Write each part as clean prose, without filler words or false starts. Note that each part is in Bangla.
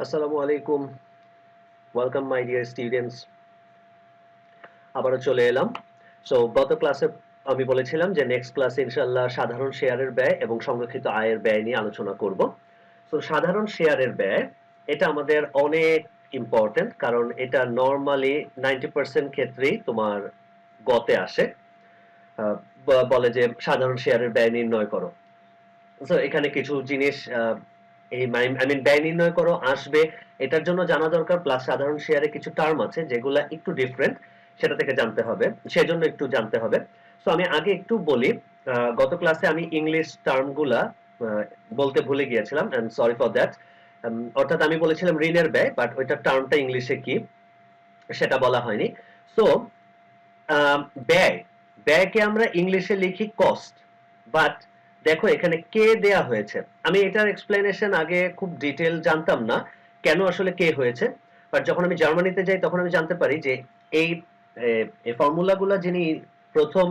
আসসালামু আলাইকুম। Welcome my dear students. আবারও চলে এলাম। গত ক্লাসে আমি বলেছিলাম যে নেক্সট ক্লাসে ইনশাআল্লাহ সাধারণ শেয়ারের ব্যয় এবং সংরক্ষিত আয়ের ব্যয় নিয়ে আলোচনা করব। সাধারণ শেয়ারের ব্যয় এটা আমাদের অনেক ইম্পর্টেন্ট, কারণ এটা নরমালি 90% ক্ষেত্রেই তোমার গতে আসে। বলে যে সাধারণ শেয়ারের ব্যয় নির্ণয় করো। এখানে কিছু জিনিস ব্যয় নির্ণয় করো আসবে, এটার জন্য জানা দরকার, প্লাস সাধারণ শেয়ারে কিছু টার্ম আছে যেগুলা একটু ডিফারেন্ট, সেটা থেকে জানতে হবে, সেজন্য একটু জানতে হবে। আমি আগে একটু বলি, গত ক্লাসে আমি ইংলিশ টার্মগুলা বলতে ভুলে গিয়েছিলাম, এন্ড সরি ফর দ্যাট। অর্থাৎ আমি বলেছিলাম ঋণের ব্যয়, বাট ওইটার টার্মটা ইংলিশে কি সেটা বলা হয়নি। সো ব্যয়, ব্যয়কে আমরা ইংলিশে লিখি কস্ট, বাট দেখো এখানে কে দেয়া হয়েছে। আমি এটার এক্সপ্লেনেশন আগে খুব ডিটেল জানতাম না কেন আসলে কে হয়েছে, বাট যখন আমি জার্মানিতে যাই তখন আমি জানতে পারি যে এই ফর্মুলাগুলো যিনি প্রথম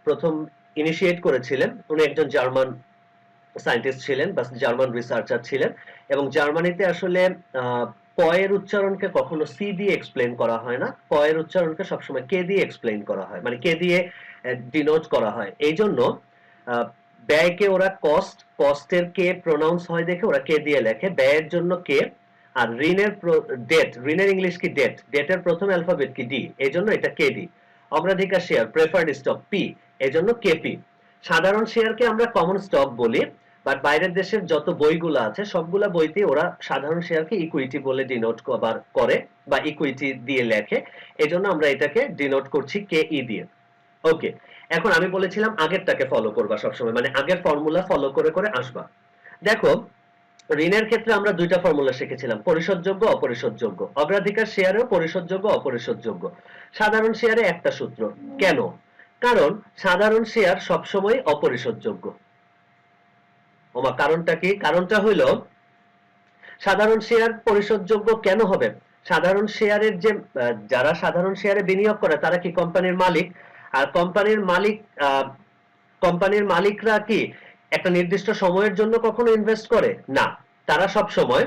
প্রথম ইনিশিয়েট করেছিলেন উনি একজন জার্মান সায়েন্টিস্ট ছিলেন বা জার্মান রিসার্চার ছিলেন, এবং জার্মানিতে আসলে পয়ের উচ্চারণকে কখনো সি দিয়ে এক্সপ্লেন করা হয় না, পয়ের উচ্চারণকে সবসময় কে দিয়ে এক্সপ্লেন করা হয়, মানে কে দিয়ে ডিনোট করা হয়। এই জন্য ব্যয়কে ওরা কস্টের কে প্রোনাউন্স হয় দেখে ওরা কে দিয়ে লেখে, ব্যয়ের জন্য কে। আর ঋণের ডেট, ঋণের ইংলিশ কি ডেট, ডেটের প্রথম অ্যালফাবেট কি ডি, এই জন্য এটা কে ডি। অগ্রাধিকার শেয়ার প্রেফার্ড স্টক পি, এই জন্য কেপি। সাধারণ শেয়ারকে আমরা কমন স্টক বলি, বাট বাইরের দেশের যত বইগুলো আছে সবগুলা বইতে ওরা সাধারণ শেয়ারকে ইকুইটি বলে ডিনোট করে বা ইকুইটি দিয়ে লেখে, এজন্য আমরা এটাকে ডিনোট করছি কে ই দিয়ে। ওকে, এখন আমি বলেছিলাম আগেরটাকে ফলো করবা সবসময়, মানে আগের ফর্মুলা ফলো করে করে আসবা। দেখো ঋণের ক্ষেত্রে আমরা দুইটা ফর্মুলা শিখেছিলাম, পরিশোধযোগ্য অপরিশোধযোগ্য। অগ্রাধিকার শেয়ারেও পরিশোধযোগ্য অপরিশোধযোগ্য। সাধারণ শেয়ারে একটা সূত্র। কেন? কারণ সাধারণ শেয়ার সবসময় অপরিশোধযোগ্য। ওমা, কারণটা কি? কারণটা হইলো সাধারণ শেয়ার পরিশোধযোগ্য কেন হবে? সাধারণ শেয়ারের যে যারা সাধারণ শেয়ারে বিনিয়োগ করে তারা কি কোম্পানির মালিক, আর কোম্পানির মালিকরা কি একটা নির্দিষ্ট সময়ের জন্য কখনো ইনভেস্ট করে না, তারা সব সময়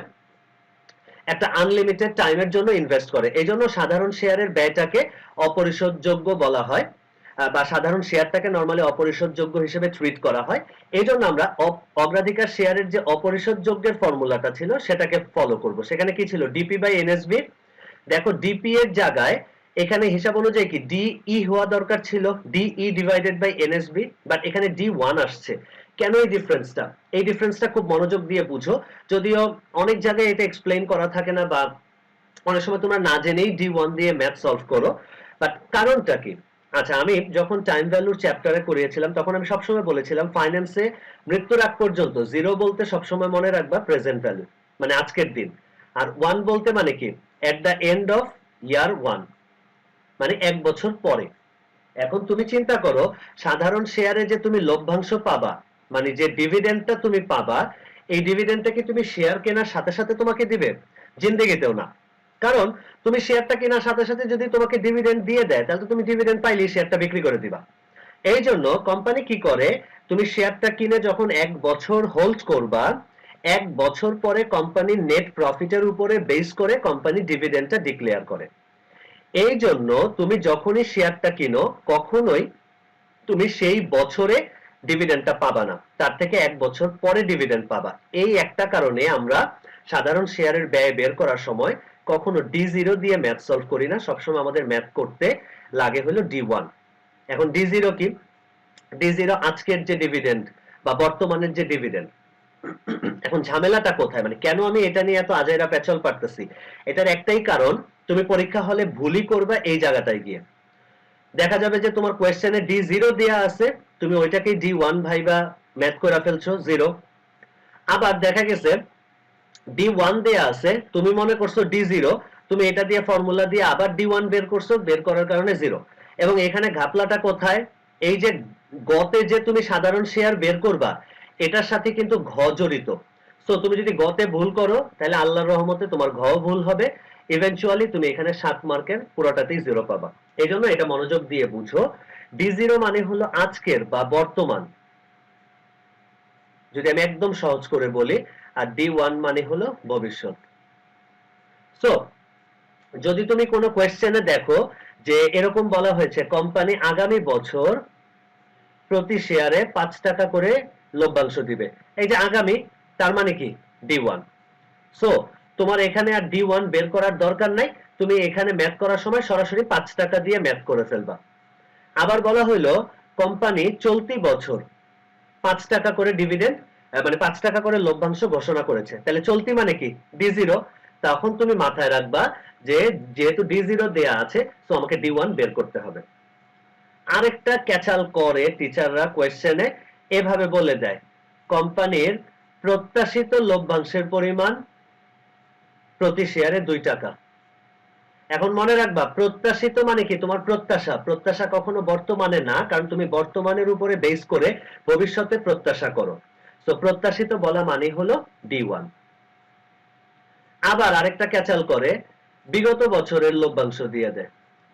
একটা আনলিমিটেড টাইমের জন্য ইনভেস্ট করে। এজন্য সাধারণ শেয়ারের ব্যয়টাকে অপরিশোধযোগ্য বলা হয়, বা সাধারণ শেয়ারটাকে নরমালি অপরিশোধযোগ্য হিসেবে ট্রিট করা হয়। এজন্য আমরা অগ্রাধিকার শেয়ারের যে অপরিশোধযোগ্যের ফর্মুলাটা ছিল সেটাকে ফলো করব। সেখানে কি ছিল? DP by NSB. দেখো ডিপি এর জায়গায় এখানে হিসাব অনুযায়ী কি ডিই হওয়া দরকার ছিল, DE divided by NSB, but এখানে ডি1 আসছে। কেন এই ডিফারেন্সটা? এই ডিফারেন্সটা খুব মনোযোগ দিয়ে বুঝো, যদিও অনেক জায়গায় এটা এক্সপ্লেইন করা থাকে না, বা অনেক সময় তোমরা না জেনেই ডি1 দিয়ে ম্যাথ সলভ করো, বাট কারণটা কি? আচ্ছা, আমি যখন টাইম ভ্যালুর চ্যাপ্টারে করিয়েছিলাম তখন আমি সবসময় বলেছিলাম ফাইন্যান্সে মৃত্যুর আগ পর্যন্ত জিরো বলতে সবসময় মনে রাখবা প্রেজেন্ট ভ্যালু, মানে আজকের দিন। আর ওয়ান বলতে মানে কি? At the end of year one, মানে এক বছর পরে। এখন তুমি চিন্তা করো, সাধারণ শেয়ারে যে তুমি লভ্যাংশ পাবা, মানে যে ডিভিডেন্ডটা তুমি পাবা, এই ডিভিডেন্ডটা কি তুমি শেয়ার কেনার সাথে সাথে তোমাকে দিবে? জিন্দেগিতেও না। কারণ তুমি শেয়ারটা কেনার সাথে সাথে যদি তোমাকে ডিভিডেন্ড দিয়ে দেয় তাহলে তো তুমি ডিভিডেন্ড পাইলেই শেয়ারটা বিক্রি করে দিবা। এই জন্য কোম্পানি কি করে, তুমি শেয়ারটা কিনে যখন এক বছর হোল্ড করবা, এক বছর পরে কোম্পানির নেট প্রফিটের উপরে বেস করে কোম্পানি ডিভিডেন্ডটা ডিক্লেয়ার করে। এই জন্য তুমি যখনই শেয়ারটা কিনো কখনোই তুমি সেই বছরে ডিভিডেন্ডটা পাবা না, তার থেকে এক বছর পরে ডিভিডেন্ড পাবা। এই একটা কারণে আমরা সাধারণ শেয়ারের ব্যয় বের করার সময় কখনো ডি0 দিয়ে ম্যাথ সলভ করি না, সবসময় আমাদের ম্যাথ করতে লাগে হলো ডি1। এখন ডি0 কি? ডি0 আজকের যে ডিভিডেন্ড বা বর্তমানের যে ডিভিডেন্ড। এখন ঝামেলাটা কোথায়, মানে কেন আমি এটা নিয়ে এত আজাইরা পেঁচাল পারতেছি? এটার একটাই কারণ, তুমি পরীক্ষা হলে ভুলই করবা এই জায়গাটায় গিয়ে। দেখা যাবে যে তোমার কোয়েশ্চেনে ডি0 দেয়া আছে, তুমি ওইটাকেই ডি1 ভাইবা ম্যাথ করে ফেলছো জিরো। আবার দেখা গেছে ডি1 দেয়া আছে, তুমি মনে করছো ডি0, তুমি এটা দিয়ে ফর্মুলা দিয়ে আবার ডি1 বের করছো, বের করার কারণে জিরো। এবং এখানে ঘাপলাটা কোথায়? এই যে গতে যে তুমি সাধারণ শেয়ার বের করবা, এটার সাথে কিন্তু ঘ জড়িত। সো তুমি যদি গতে ভুল করো তাহলে আল্লাহর রহমতে তোমার ঘ ভুল হবে, ইভেনচুয়ালি তুমি এখানে 7 মার্কের পুরোটাতেই জিরো পাবা। এই জন্য এটা মনোযোগ দিয়ে বুঝো, ডি0 মানে হলো আজকের বা বর্তমান, যদি আমি একদম সহজ করে বলি, আর ডি1 মানে হলো ভবিষ্যৎ। সো যদি তুমি কোনো কোয়েশ্চেনে দেখো যে এরকম বলা হয়েছে কোম্পানি আগামী বছর প্রতি শেয়ারে 5 টাকা করে লভ্যাংশ দিবে, এই যে আগামী, তার মানে কি D1। সো তোমার এখানে আর D1 বের করার দরকার নাই, তুমি এখানে ম্যাথ করার সময় সরাসরি 5 টাকা দিয়ে ম্যাথ করে ফেলবা। আবার বলা হইলো কোম্পানি চলতি বছর 5 টাকা করে ডিভিডেন্ড মানে 5 টাকা করে লভ্যাংশ ঘোষণা করেছে, তাহলে চলতি মানে কি D0। তখন তুমি মাথায় রাখবা যে যেহেতু D0 দেয়া আছে, সো আমাকে D1 বের করতে হবে। আরেকটা ক্যাচাল করে টিচাররা কোয়েশ্চেনে এভাবে বলে দেয়, কোম্পানির প্রত্যাশিত লভ্যাংশের পরিমাণ প্রতি শেয়ারে 2 টাকা। এখন মনে রাখবা প্রত্যাশিত মানে কি তোমার প্রত্যাশা, প্রত্যাশা কখনো বর্তমানে না, কারণ তুমি বর্তমানের উপরে বেস করে ভবিষ্যতে প্রত্যাশা করো। তো প্রত্যাশিত বলা মানে হলো D1। আবার আরেকটা ক্যাচাল করে বিগত বছরের লভ্যাংশ দিয়ে দেয়।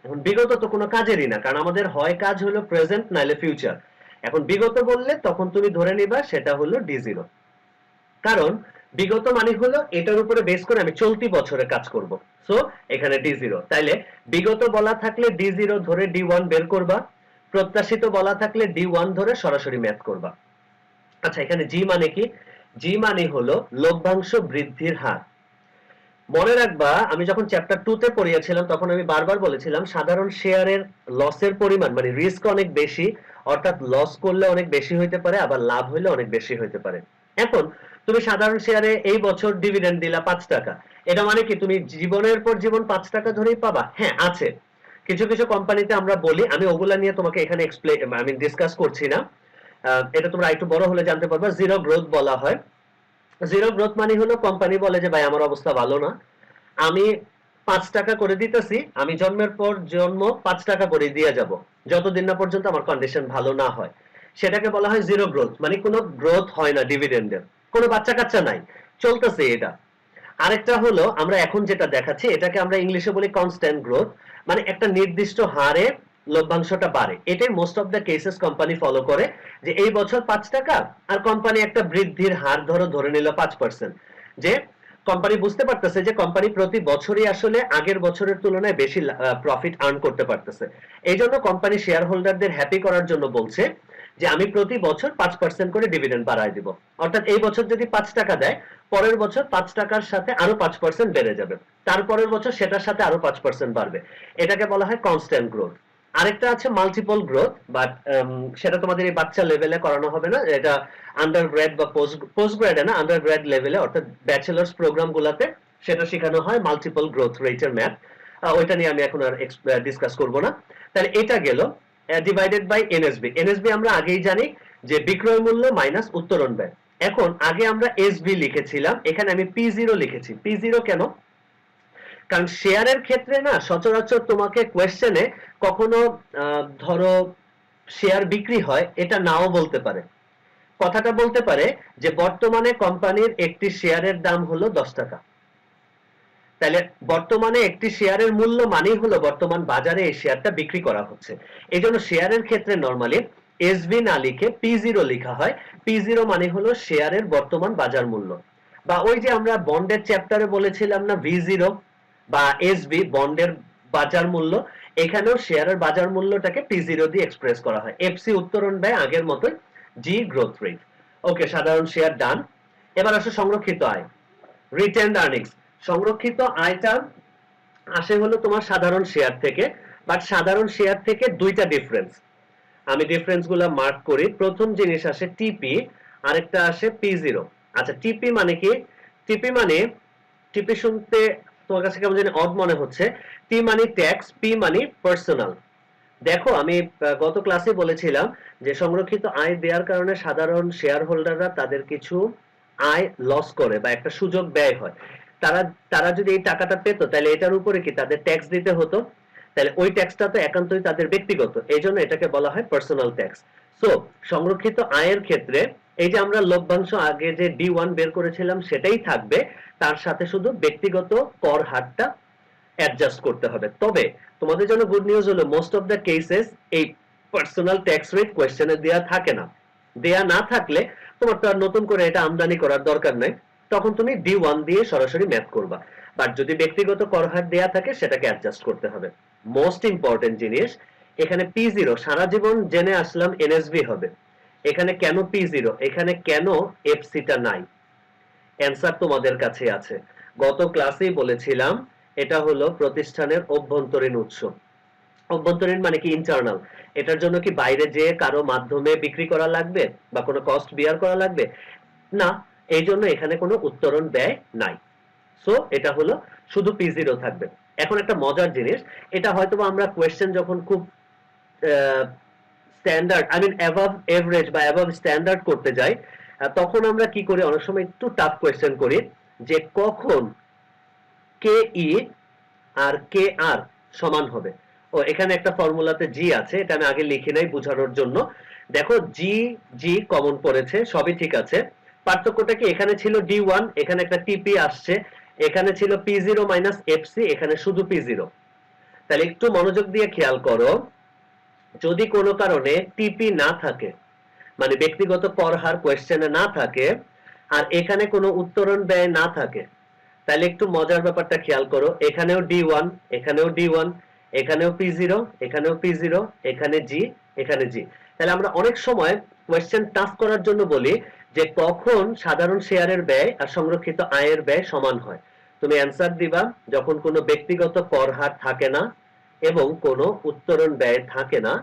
এখন বিগত তো কোনো কাজেরই না, কারণ আমাদের হয় কাজ হলো প্রেজেন্ট নাইলে ফিউচার। এখন বিগত বললে তখন তুমি ধরে নিবা সেটা হলো D0, কারণ বিগত মানে হলো এটার উপরে বেস করে আমি চলতি বছরে কাজ করব। সো এখানে D0, তাইলে বিগত বলা থাকলে D0 ধরে D1 বের করবা, প্রত্যাশিত বলা থাকলে D1 ধরে সরাসরি ম্যাথ করবা। আচ্ছা, এখানে জি মানে কি? জি মানে হলো লভ্যাংশ বৃদ্ধির হার। মনে রাখবা আমি যখন চ্যাপ্টার 2 তে পড়িয়েছিলাম তখন আমি বারবার বলেছিলাম সাধারণ শেয়ারের লসের পরিমাণ মানে রিস্ক অনেক বেশি, অর্থাৎ লস করলে অনেক বেশি হইতে পারে, আবার লাভ হইলে অনেক বেশি হইতে পারে। এখন তুমি সাধারণ শেয়ারে এই বছর ডিভিডেন্ড দিলা 5 টাকা, এটা মানে কি তুমি জীবনের পর জীবন 5 টাকা ধরেই পাবা? হ্যাঁ আছে, কিছু কিছু কোম্পানিতে আমরা বলি, আমি ওগুলা নিয়ে তোমাকে এখানে এক্সপ্লেইন আমি ডিসকাস করছি না, এটা তোমরা একটু বড় হলে জানতে পারবা। জিরো গ্রোথ বলা হয়। জিরো গ্রোথ মানে হলো কোম্পানি বলে যে ভাই আমার অবস্থা ভালো না, আমি 5 টাকা করে দিতেছি, আমি জন্মের পর জন্ম 5 টাকা করে দিয়ে যাব যতদিন না পর্যন্ত আমার কন্ডিশন ভালো না হয়, সেটাকে বলা হয় জিরো গ্রোথ। মানে কোনো গ্রোথ হয় না ডিভিডেন্ডের, কোনো বাচ্চা কাচ্চা নাই, চলতেছে এটা। আরেকটা হলো আমরা এখন যেটা দেখাচ্ছি এটাকে আমরা ইংলিশে বলি কনস্ট্যান্ট গ্রোথ, মানে একটা নির্দিষ্ট হারে লভ্যাংশটা বাড়ে। এটাই most of the cases company follow করে, যে এই বছর 5 টাকা আর কোম্পানি একটা বৃদ্ধির হার ধরে নিল 5%, যে কোম্পানি বুঝতে পারতেছে যে কোম্পানি প্রতি বছরই আসলে আগের বছরের তুলনায় বেশি প্রফিট আর্ন করতে পারতেছে। এই জন্য কোম্পানি শেয়ার হোল্ডারদের হ্যাপি করার জন্য বলছে যে আমি প্রতি বছর 5% করে ডিভিডেন্ড বাড়ায় দিব। অর্থাৎ এই বছর যদি 5 টাকা দেয়, পরের বছর 5 টাকার সাথে আরো 5% বেড়ে যাবে, তারপরের বছর সেটার সাথে আরো 5% বাড়বে। এটাকে বলা হয় কনস্ট্যান্ট গ্রোথ। আরেকটা আছে মাল্টিপল গ্রোথ, বাট সেটা তোমাদের এই বাচ্চা লেভেলে করানো হবে না, এটা আন্ডার গ্রেড বা পোস্ট গ্রেড না, আন্ডার গ্রেড লেভেলে অর্থাৎ ব্যাচেলার্স প্রোগ্রাম গুলাতে সেটা শেখানো হয় মাল্টিপল গ্রোথ রেটের ম্যাথ। ওইটা নিয়ে আমি এখন আর ডিসকাস করব না। তাহলে এটা গেল ডিভাইডেড বাই এনএসবি। এনএসবি আমরা আগেই জানি যে বিক্রয় মূল্য মাইনাস উত্তোলন ব্যয়। এখন আগে আমরা এসবি লিখেছিলাম, এখানে আমি P0 লিখেছি। P0 কেন? কারণ শেয়ারের ক্ষেত্রে না সচরাচর তোমাকে কোয়েশ্চেনে কখনো ধরো শেয়ার বিক্রি হয় এটা নাও বলতে পারে, কথাটা বলতে পারে যে বর্তমানে কোম্পানির একটি শেয়ারের দাম হলো 10 টাকা। তাহলে বর্তমানে একটি শেয়ারের মূল্য মানেই হলো বর্তমান বাজারে এই শেয়ারটা বিক্রি করা হচ্ছে। এই জন্য শেয়ারের ক্ষেত্রে নরমালি এসবি না লিখে P0 লেখা হয়। P0 মানে হলো শেয়ারের বর্তমান বাজার মূল্য। বা ওই যে আমরা বন্ডের চ্যাপ্টারে বলেছিলাম না V0 বা এসবি বন্ডের বাজার মূল্য, এখানেও শেয়ারের বাজার মূল্যটাকে P0 দিয়ে এক্সপ্রেস করা হয়। এফসি উত্তোলন ব্যয় আগের মতোই, জি গ্রোথ রেট। ওকে, সাধারণ শেয়ার ডান। এবার আসো সংরক্ষিত আয়, রিটেনড আর্নিংস। সংরক্ষিত আয়টা আসে হলো তোমার সাধারণ শেয়ার থেকে, বাট সাধারণ শেয়ার থেকে দুইটা ডিফারেন্স, আমি ডিফারেন্স গুলা মার্ক করি। প্রথম জিনিস আসে টিপি, আরেকটা আসে P0। আচ্ছা, টিপি মানে কি? টিপি মানে, টিপি শুনতে তোমার কাছে কেমন জানি অড মনে হচ্ছে। টি মানে ট্যাক্স, পি মানে পার্সোনাল। দেখো আমি গত ক্লাসে বলেছিলাম যে সংরক্ষিত আয় দেওয়ার কারণে সাধারণ শেয়ার হোল্ডাররা তাদের কিছু আয় লস করে বা একটা সুযোগ ব্যয় হয়, তারা তারা যদি এই টাকাটা পেত তাহলে এটার উপরে কি তাদের ট্যাক্স দিতে হতো, তাহলে ওই ট্যাক্সটা তো একান্তই তাদের ব্যক্তিগত, এই জন্য এটাকে বলা হয় পার্সোনাল ট্যাক্স। সো সংরক্ষিত আয়ের ক্ষেত্রে এই যে আমরা লভ্যাংশ আগে যে D1 বের করেছিলাম সেটাই থাকবে, তার সাথে শুধু ব্যক্তিগত কর হারটা অ্যাডজাস্ট করতে হবে। তবে তোমাদের জন্য গুড নিউজ হলো মোস্ট অফ দ্য কেসেস এই পার্সোনাল ট্যাক্স রেট কোয়েশ্চেনে দেয়া থাকে না। দেয়া না থাকলে তোমার তো আর নতুন করে এটা আমদানি করার দরকার নাই, তখন তুমি D1 দিয়ে সরাসরি ম্যাথ করবা। বাট যদি ব্যক্তিগত কর হার দেয়া থাকে সেটাকে অ্যাডজাস্ট করতে হবে। মোস্ট ইম্পর্টেন্ট জিনিস, এখানে P0 সারা জীবন জেনে আসলাম এনএসবি হবে, এখানে কেন P0, এখানে কেন এফসিটা নাই, অ্যান্সার তোমাদের কাছে আছে। গত ক্লাসেই বলেছিলাম এটা হলো প্রতিষ্ঠানের অভ্যন্তরীণ উৎস। অভ্যন্তরীণ মানে কি ইন্টারনাল, এটার জন্য কি বাইরে যেয়ে কারো মাধ্যমে বিক্রি করা লাগবে বা কোনো কস্ট বিয়ার করা লাগবে না, এই জন্য এখানে কোনো উত্তরণ ব্যয় নাই। সো এটা হলো শুধু P0 থাকবে। এখন একটা মজার জিনিস, এটা হয়তো আমরা কোয়েশ্চেন যখন খুব standard I mean above average বা অ্যাবাভ স্ট্যান্ডার্ড করতে যাই, তখন আমরা কি করি, অনেক সময় একটু টাফ কোয়েশ্চেন করি যে কখন কে ই আর কে আর সমান হবে। ও এখানে একটা ফর্মুলাতে জি আছে, এটা আমি আগে লিখি নাই বোঝানোর জন্য। দেখো জি জি কমন পড়েছে, সবই ঠিক আছে। পার্থক্যটা কি, এখানে ছিল D1, এখানে একটা টিপি আসছে, এখানে ছিল P0 মাইনাস এফসি, এখানে শুধু P0। তাহলে একটু মনোযোগ দিয়ে খেয়াল করো, যদি কোনো কারণে টিপি না থাকে, মানে ব্যক্তিগত কর হার কোয়েশ্চেনে না থাকে, আর এখানে কোনো উত্তরণ ব্যয় না থাকে, তাহলে একটু মজার ব্যাপারটা খেয়াল করো, এখানেও D1, এখানেও D1, এখানেও P0, এখানেও P0, এখানে জি, এখানে জি। তাহলে আমরা অনেক সময় কোয়েশ্চেন টাফ করার জন্য বলি যে কখন সাধারণ শেয়ারের ব্যয় আর সংরক্ষিত আয়ের ব্যয় সমান হয়। তুমি অ্যান্সার দিবা যখন কোনো ব্যক্তিগত কর হার থাকে না এবং কোনো উত্তরণ ব্যয় থাকে না,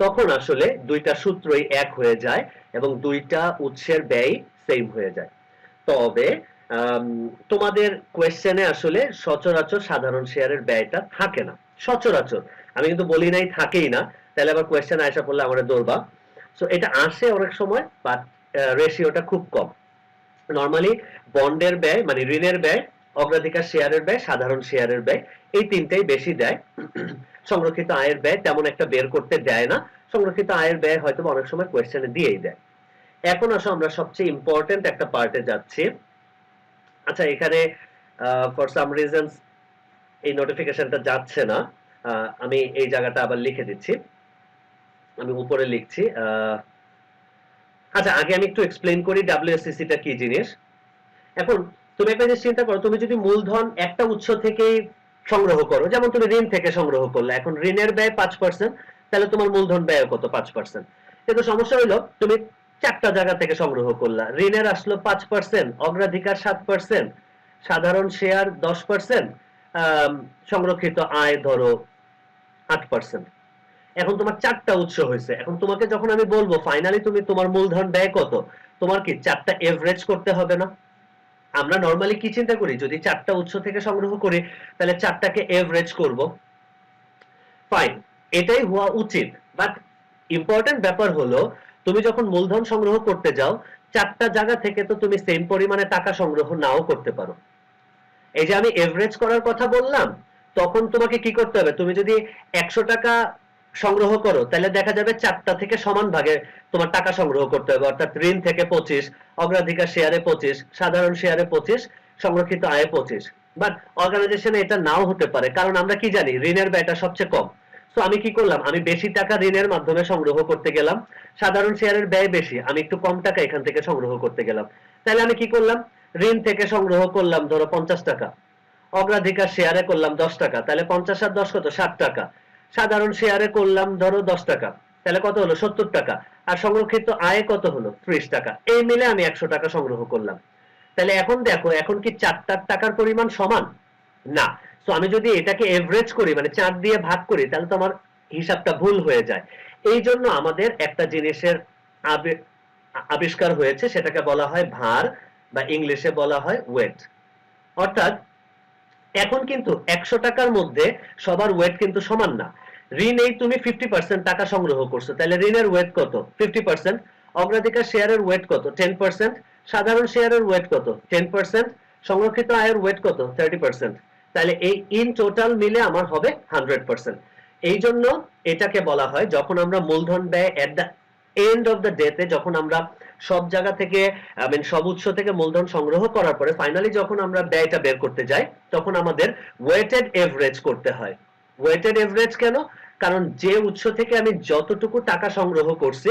তখন আসলে দুইটা সূত্রই এক হয়ে যায় এবং দুইটা উৎসের ব্যয় সেম হয়ে যায়। তবে তোমাদের কোয়েশ্চেনে আসলে সচরাচর সাধারণ শেয়ারের ব্যয়টা থাকে না, সচরাচর, আমি কিন্তু বলি নাই থাকেই না, তাহলে আবার কোয়েশ্চেন আসা পড়লে আমরা দৌড়বা। সো এটা আসে অনেক সময়, বাট রেশিওটা খুব কম। নরমালি বন্ডের ব্যয় মানে ঋণের ব্যয়, অগ্রাধিকার শেয়ারের ব্যয়, সাধারণ শেয়ারের ব্যয়, এই তিনটাই বেশি দেয়। সংরক্ষিত আয়ের ব্যয় তেমন একটা বের করতে দেয় না, সংরক্ষিত আয়ের ব্যয় হয়তো অনেক সময় কোয়েশ্চেনে দিয়েই দেয়। এখন আসো আমরা সবচেয়ে ইম্পর্টেন্ট একটা পার্টে যাচ্ছি। আচ্ছা এখানে ফর সাম রিজনস এই নোটিফিকেশনটা যাচ্ছে না, আমি এই জায়গাটা আবার লিখে দিচ্ছি, আমি উপরে লিখছি। আচ্ছা আগে আমি একটু এক্সপ্লেইন করি WSCC টা কি জিনিস। এখন তুমি একটা জিনিস চিন্তা করো, তুমি যদি মূলধন একটা উৎস থেকেই সংগ্রহ করো, যেমন তুমি ঋণ থেকে সংগ্রহ করলে, এখন ঋণের ব্যয় 5%, তাহলে তোমার মূলধন ব্যয় কত, 5%। কিন্তু সমস্যা হলো তুমি চারটা জায়গা থেকে সংগ্রহ করলা, ঋণের আসলো 5%, অগ্রাধিকার 7%, সাধারণ শেয়ার 10%, সংরক্ষিত আয় ধরো 8%। এখন তোমার চারটা উৎস হয়েছে, এখন তোমাকে যখন আমি বলবো ফাইনালি তুমি তোমার মূলধন ব্যয় কত, তোমার কি চারটা এভারেজ করতে হবে না? আমরা নরমালি কি চিন্তা করি, যদি চারটা উৎস থেকে সংগ্রহ করি তাহলে চারটাকে এভারেজ করব, ফাইন, এটাই হওয়া উচিত। বাট ইম্পর্টেন্ট ব্যাপার হলো তুমি যখন মূলধন সংগ্রহ করতে যাও, চারটা জায়গা থেকে তো তুমি সেম পরিমাণে টাকা সংগ্রহ নাও করতে পারো। এই যে আমি এভারেজ করার কথা বললাম, তখন তোমাকে কি করতে হবে, তুমি যদি 100 টাকা সংগ্রহ করো তাহলে দেখা যাবে চারটা থেকে সমান ভাগে তোমার টাকা সংগ্রহ করতে হবে, অর্থাৎ ঋণ থেকে 25, অগ্রাধিকার শেয়ারে 25, সাধারণ শেয়ারে 25, সংরক্ষিত আয়ে 25। বাট অর্গানাইজেশনে এটা নাও হতে পারে, কারণ আমরা কি জানি ঋণের ব্যয়টা সবচেয়ে কম। সো আমি কি করলাম, আমি বেশি টাকা ঋণের মাধ্যমে সংগ্রহ করতে গেলাম, সাধারণ শেয়ারের ব্যয় বেশি, আমি একটু কম টাকা এখান থেকে সংগ্রহ করতে গেলাম। তাহলে আমি কি করলাম, ঋণ থেকে সংগ্রহ করলাম ধরো 50 টাকা, অগ্রাধিকার শেয়ারে করলাম 10 টাকা, তাহলে 50 আর 10 কত, 60 টাকা, সাধারণ শেয়ারে করলাম ধরো 10 টাকা, তাহলে কত হলো, 70 টাকা, আর সংরক্ষিত আয় কত হলো, 30 টাকা, এই মিলে আমি 100 টাকা সংগ্রহ করলাম। তাহলে এখন দেখো, এখন কি চারটার টাকার পরিমাণ সমান না? সো আমি যদি এটাকে এভারেজ করি মানে 4 দিয়ে ভাগ করি, তাহলে তো আমার হিসাবটা ভুল হয়ে যায়। এই জন্য আমাদের একটা জিনিসের আবিষ্কার হয়েছে, সেটাকে বলা হয় ভার, বা ইংলিশে বলা হয় ওয়েট। অর্থাৎ এখন কিন্তু 100 টাকার মধ্যে সবার ওয়েট কিন্তু সমান না। ঋণেই তুমি 50% টাকা সংগ্রহ করছো, তাহলে ঋণের ওয়েট কত, 50%, অগ্রাধিকার শেয়ারের ওয়েট কত, 10%, সাধারণ শেয়ারের ওয়েট কত, 10%, সংরক্ষিত আয়ের ওয়েট কত, 30%। তাহলে এই ইন টোটাল মিলে আমার হবে 100%। এই জন্য এটাকে বলা হয়, যখন আমরা মূলধন ব্যয় at the end of the ডেতে, যখন আমরা সব জায়গা থেকে সব উৎস থেকে মূলধন সংগ্রহ করার পরে ফাইনালি যখন আমরা ব্যয়টা বের করতে যাই, তখন আমাদের ওয়েটেড এভারেজ করতে হয়। ওয়েটেড এভারেজ কেন? কারণ যে উৎস থেকে আমি যতটুকু টাকা সংগ্রহ করছি,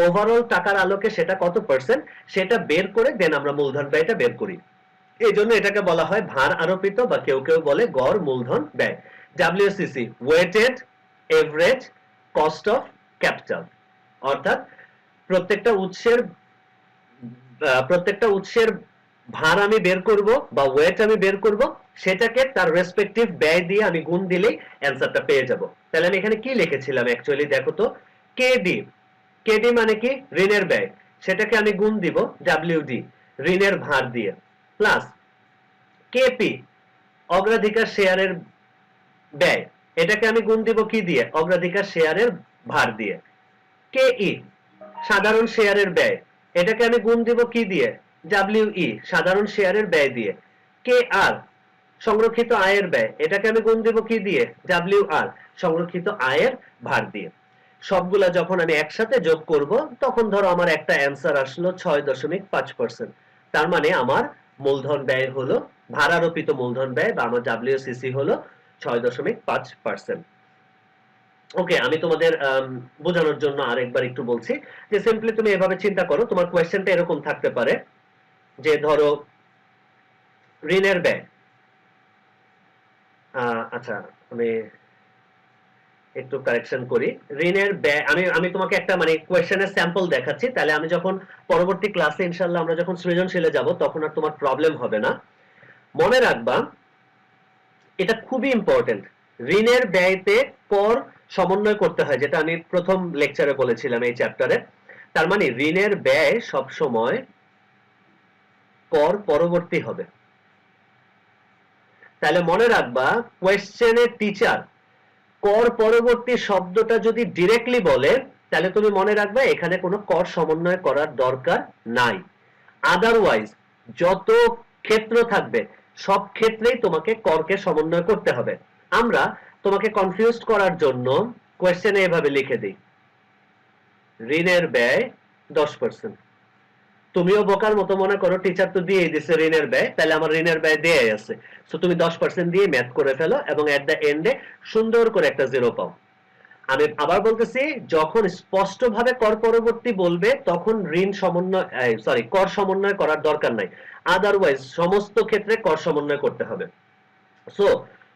ওভারঅল টাকার আলোকে সেটা কত পার্সেন্ট, সেটা বের করে দেন আমরা মূলধন ব্যয়টা বের করি। এই জন্য এটাকে বলা হয় ভার আরোপিত বা কেউ কেউ বলে গড় মূলধন ব্যয়। WCC weighted average cost of capital, অর্থাৎ প্রত্যেকটা উৎসের ভার আমি বের করব বা ওয়েট আমি বের করব, সেটাকে তার রেসপেক্টিভ ব্যয় দিয়ে আমি গুণ দিলেই অ্যান্সারটা পেয়ে যাব। তাহলে আমি এখানে কি লিখেছিলাম অ্যাকচুয়ালি দেখো তো, কেডি, কেডি মানে কি ঋণের ব্যয়, সেটাকে আমি গুণ দিব ডব্লিউডি ঋণের ভার দিয়ে, প্লাস কেপি অগ্রাধিকার শেয়ারের ব্যয়, এটাকে আমি গুণ দিব কি দিয়ে, অগ্রাধিকার শেয়ারের ভার দিয়ে। কেই সাধারণ শেয়ারের ব্যয়, এটাকে আমি গুণ দিব কি দিয়ে, ডব্লিউই সাধারণ শেয়ারের ব্যয় দিয়ে। কে আর সংরক্ষিত আয়ের ব্যয়, এটাকে আমি গুণ দিব কি দিয়ে, ডব্লিউআর সংরক্ষিত আয়ের ভার দিয়ে। সবগুলা যখন আমি একসাথে যোগ করব তখন ধরো আমার একটা অ্যান্সার আসলো 6.5%। তার মানে আমার মূলধন ব্যয় হলো, ভার আরোপিত মূলধন ব্যয় বা আমার ডব্লিউসিসি হলো 6.5%। ওকে, আমি তোমাদের বোঝানোর জন্য আরেকবার একটু বলছি যে সিম্পলি তুমি এভাবে চিন্তা করো, তোমার কোয়েশ্চেনটা এরকম থাকতে পারে যে ধরো ঋণের ব্যয়, আচ্ছা আমি একটু কারেকশন করি, ঋণের ব্যয় আমি তোমাকে একটা মানে কোয়েশ্চেনের স্যাম্পল দেখাচ্ছি, তাহলে আমি যখন পরবর্তী ক্লাসে ইনশাআল্লাহ আমরা যখন সৃজনশীলে যাব তখন আর তোমার প্রবলেম হবে না। মনে রাখবা এটা খুবই ইম্পর্টেন্ট, ঋণের ব্যয়তে কর সমন্বয় করতে হয়, যেটা আমি প্রথম লেকচারে বলেছিলাম এই চ্যাপ্টারে। তার মানে ঋণের ব্যয় সব সময় কর পরবর্তী হবে। তাহলে মনে রাখবা কোয়েশ্চেনের টিচার কর পরবর্তী শব্দটা যদি ডিরেক্টলি বলে তাহলে তুমি মনে রাখবে এখানে কোনো কর সমন্বয় করার দরকার নাই। আদারওয়াইজ যত ক্ষেত্র থাকবে সব ক্ষেত্রেই তোমাকে করকে সমন্বয় করতে হবে। আমরা তোমাকে কনফিউজ করার জন্য কোয়েশ্চেনে এভাবে লিখে দিই, ঋণের ব্যয় 10%। তুমিও বোকার মতো মনে করো টিচার তো দিয়েই দিছে ঋণের ব্যয়, তাহলে আমার ঋণের ব্যয় দেয়াই আছে, সো তুমি 10% দিয়ে ম্যাথ করে ফেলো এবং এট দ্য এন্ডে সুন্দর করে একটা জিরো পাও। আমি আবার বলতেছি, যখন স্পষ্টভাবে কর পরবর্তী বলবে তখন ঋণ সমন্বয় কর সমন্বয় করার দরকার নাই, আদারওয়াইজ সমস্ত ক্ষেত্রে কর সমন্বয় করতে হবে। সো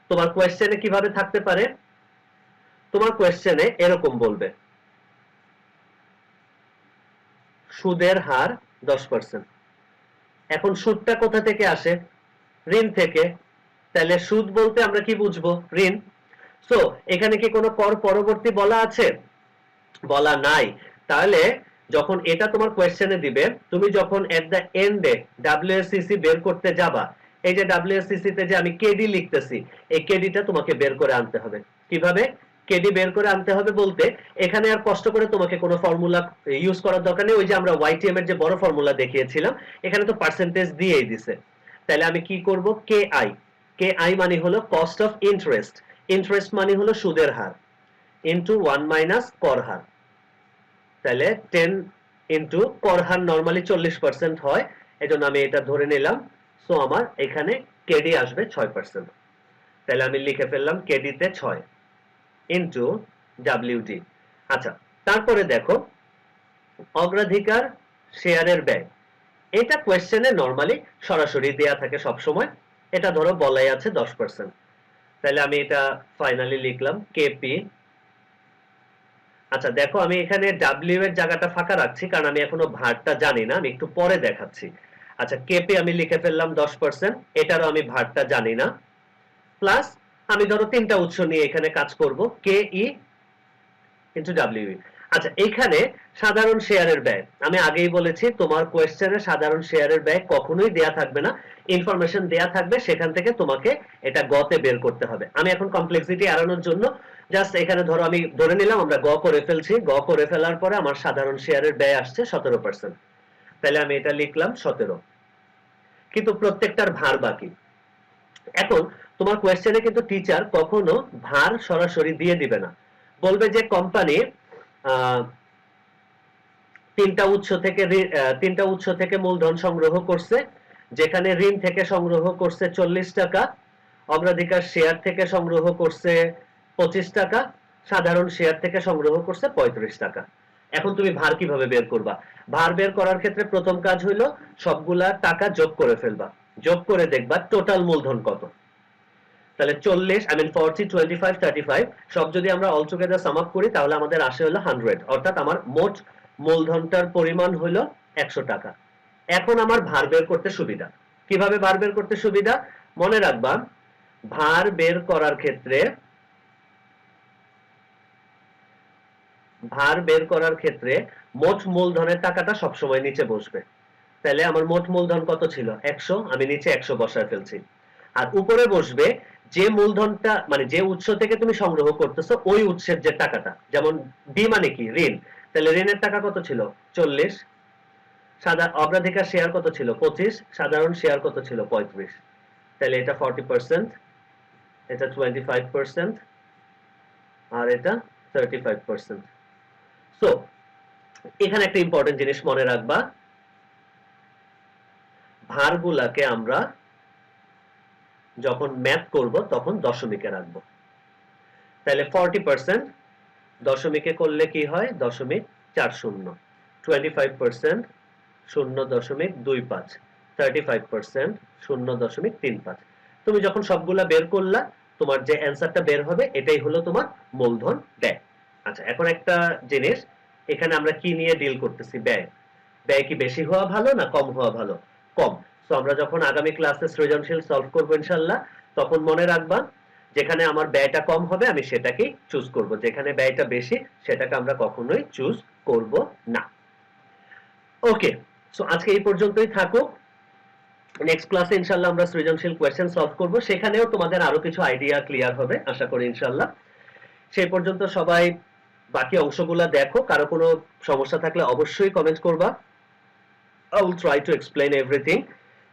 তোমার কোয়েশ্চেনে কিভাবে থাকতে পারে, তোমার কোয়েশ্চেনে এরকম বলবে সুদের হার 10%। এখন সুদটা কোথা থেকে আসে, ঋণ থেকে, তাহলে সুদ বলতে আমরা কি বুঝবো, ঋণ। সো এখানে কি কোনো কর পরবর্তী বলা আছে, বলা নাই। তাহলে যখন এটা তোমার কোয়েশ্চেনে দিবে, তুমি যখন এট দ্য এন্ডে ডব্লিউএসসিসি বের করতে যাবা, এই যে ডব্লিউএসসিসি তে যে আমি কেডি লিখতেছি, এই কেডিটা তোমাকে বের করে আনতে হবে। কিভাবে কেডি বের করে আনতে হবে বলতে, এখানে আর কষ্ট করে তোমাকে কোনো ফর্মুলা ইউজ করার দরকার নেই। ওই যে আমরা ওয়াইটিএম এর যে বড় ফর্মুলা দেখিয়েছিলাম, এখানে তো পার্সেন্টেজ দিয়েই দিছে। তাহলে আমি কি করব, কে আই, কে আই মানে হলো কস্ট অফ ইন্টারেস্ট, ইন্টারেস্ট মানে হলো সুদের হার, ইনটু 1 মাইনাস কর হার। তাহলে 10 ইনটু কর হার নরমালি 40% হয়, এজন্য আমি এটা ধরে নিলাম। সো আমার এখানে কেডি আসবে 6%। তাহলে আমি লিখে ফেললাম কেডি তে 6 ইনটু ডব্লিউডি। আচ্ছা, তারপরে দেখো অগ্রাধিকার শেয়ারের ব্যয়, এটা কোয়েশ্চেনে নরমালি সরাসরি দেয়া থাকে সব সময়, এটা ধরো বলাই আছে 10%। তাহলে আমি এটা ফাইনালি লিখলাম কেপি। আচ্ছা দেখো আমি এখানে ডাব্লিউ এর জায়গাটা ফাঁকা রাখছি কারণ আমি এখনো ভারটা জানি না, আমি একটু পরে দেখাচ্ছি। আচ্ছা কেপি আমি লিখে ফেললাম 10%, এটারও আমি ভারটা জানি না, প্লাস আমি ধরো তিনটা উৎস নিয়ে এখানে কাজ করব, কে ই ইনটু ডব্লিউ। আচ্ছা এখানে সাধারণ শেয়ারের ব্যয়, আমি আগেই বলেছি তোমার কোয়েশ্চেনে সাধারণ শেয়ারের ব্যয় কখনোই দেয়া থাকবে না, ইনফরমেশন দেয়া থাকবে, সেখান থেকে তোমাকে এটা গতে বের করতে হবে। আমি এখন কমপ্লেক্সিটি এড়ানোর জন্য জাস্ট এখানে ধরো আমি ধরে নিলাম আমরা গ করে ফেলছি, গ করে ফেলার পরে আমার সাধারণ শেয়ারের ব্যয় আসছে 17%। তাহলে আমি এটা লিখলাম 17, কিন্তু প্রত্যেকটার ভার বাকি। এখন তোমার কোয়েশ্চেনে কিন্তু টিচার কখনো ভার সরাসরি দিয়ে দিবে না, বলবে যে কোম্পানি তিনটা উৎস থেকে মূলধন সংগ্রহ করছে, যেখানে ঋণ থেকে সংগ্রহ করছে 40 টাকা, অগ্রাধিকার শেয়ার থেকে সংগ্রহ করছে 25 টাকা, সাধারণ শেয়ার থেকে সংগ্রহ করছে 35 টাকা। এখন তুমি ভার কিভাবে বের করবা, ভার বের করার ক্ষেত্রে প্রথম কাজ হইলো সবগুলা টাকা যোগ করে ফেলবা, যোগ করে দেখবা টোটাল মূলধন কত। তাহলে 40 40 25 35 সব যদি আমরা অল টুগেদার সাম আপ করি তাহলে আমাদের আসে হলো 100, অর্থাৎ আমার মোট মূলধনটার পরিমাণ হলো 100 টাকা। এখন আমার ভার বের করতে সুবিধা। কিভাবে ভার বের করতে সুবিধা? মনে রাখবা ভার বের করার ক্ষেত্রে মোট মূলধনের টাকাটা সবসময় নিচে বসবে। তাহলে আমার মোট মূলধন কত ছিল? 100, আমি নিচে 100 বসায় ফেলছি। আর উপরে বসবে যে মূলধনটা, মানে যে উৎস থেকে তুমি সংগ্রহ করতেছো ওই উৎসের যে টাকাটা। যেমন ডি মানে কি? ঋণ। তাহলে ঋণের টাকা কত ছিল? 40। অগ্রাধিকার শেয়ার কত ছিল? 25। সাধারণ শেয়ার কত ছিল? 35। তাহলে এটা 40%, এটা 25%, আর এটা 35%। সো এখানে একটা ইম্পর্টেন্ট জিনিস মনে রাখবা, ভারগুলাকে আমরা যখন ম্যাথ করব তখন দশমিকে রাখবো। তাহলে 40% দশমিকে করলে কি হয়? 0.40। 25% 0.25। 35% 0.35। তুমি যখন সবগুলা বের করলা তোমার যে অ্যান্সারটা বের হবে এটাই হলো তোমার মূলধন ব্যয়। আচ্ছা, এখন একটা জিনিস, এখানে আমরা কি নিয়ে ডিল করতেছি? ব্যয়। ব্যয় কি বেশি হওয়া ভালো না কম হওয়া ভালো? কম। সো আমরা যখন আগামী ক্লাসে সৃজনশীল সলভ করব ইনশাআল্লাহ, তখন মনে রাখবা যেখানে আমার ব্যয়টা কম হবে আমি সেটাকেই চুজ করব, যেখানে ব্যয়টা বেশি সেটাকে আমরা কখনোই চুজ করব না। ওকে, সো আজকে এই পর্যন্তই থাকুক। নেক্সট ক্লাসে ইনশাআল্লাহ আমরা সৃজনশীল কোয়েশ্চেন সলভ করব, সেখানেও তোমাদের আরো কিছু আইডিয়া ক্লিয়ার হবে আশা করি ইনশাআল্লাহ। সেই পর্যন্ত সবাই বাকি অংশগুলো দেখো, কারো কোনো সমস্যা থাকলে অবশ্যই কমেন্ট করবা। I will try to explain everything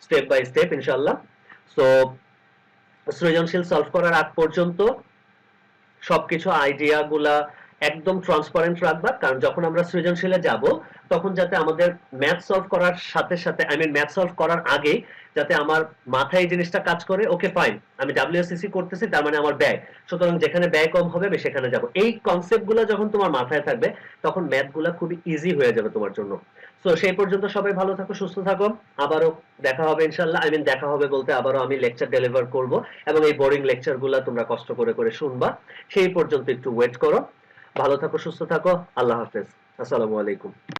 step by step ইনশাআল্লাহ। সো সৃজনশীল সলভ করার আগ পর্যন্ত সবকিছু আইডিয়া গুলা একদম ট্রান্সপারেন্ট রাখবা, কারণ যখন আমরা সৃজনশীলে যাব তখন যাতে আমাদের ম্যাথ সলভ করার সাথে সাথে ম্যাথ সলভ করার আগে যাতে আমার মাথায় এই জিনিসটা কাজ করে, ওকে ফাইন আমি ডাব্লিউএসসিসি করতেছি তার মানে আমার ব্যয়, সুতরাং যেখানে ব্যয় কম হবে আমি সেখানে যাব। এই কনসেপ্টগুলো যখন তোমার মাথায় থাকবে তখন ম্যাথগুলো খুবই ইজি হয়ে যাবে তোমার জন্য। সো সেই পর্যন্ত সবাই ভালো থাকো, সুস্থ থাকো। আবারও দেখা হবে ইনশাআল্লাহ। দেখা হবে বলতে আবারও আমি লেকচার ডেলিভার করব এবং এই বোরিং লেকচারগুলো তোমরা কষ্ট করে করে শুনবা। সেই পর্যন্ত একটু ওয়েট করো। ভালো থাকো, সুস্থ থাকো। আল্লাহ হাফেজ। আসসালামু আলাইকুম।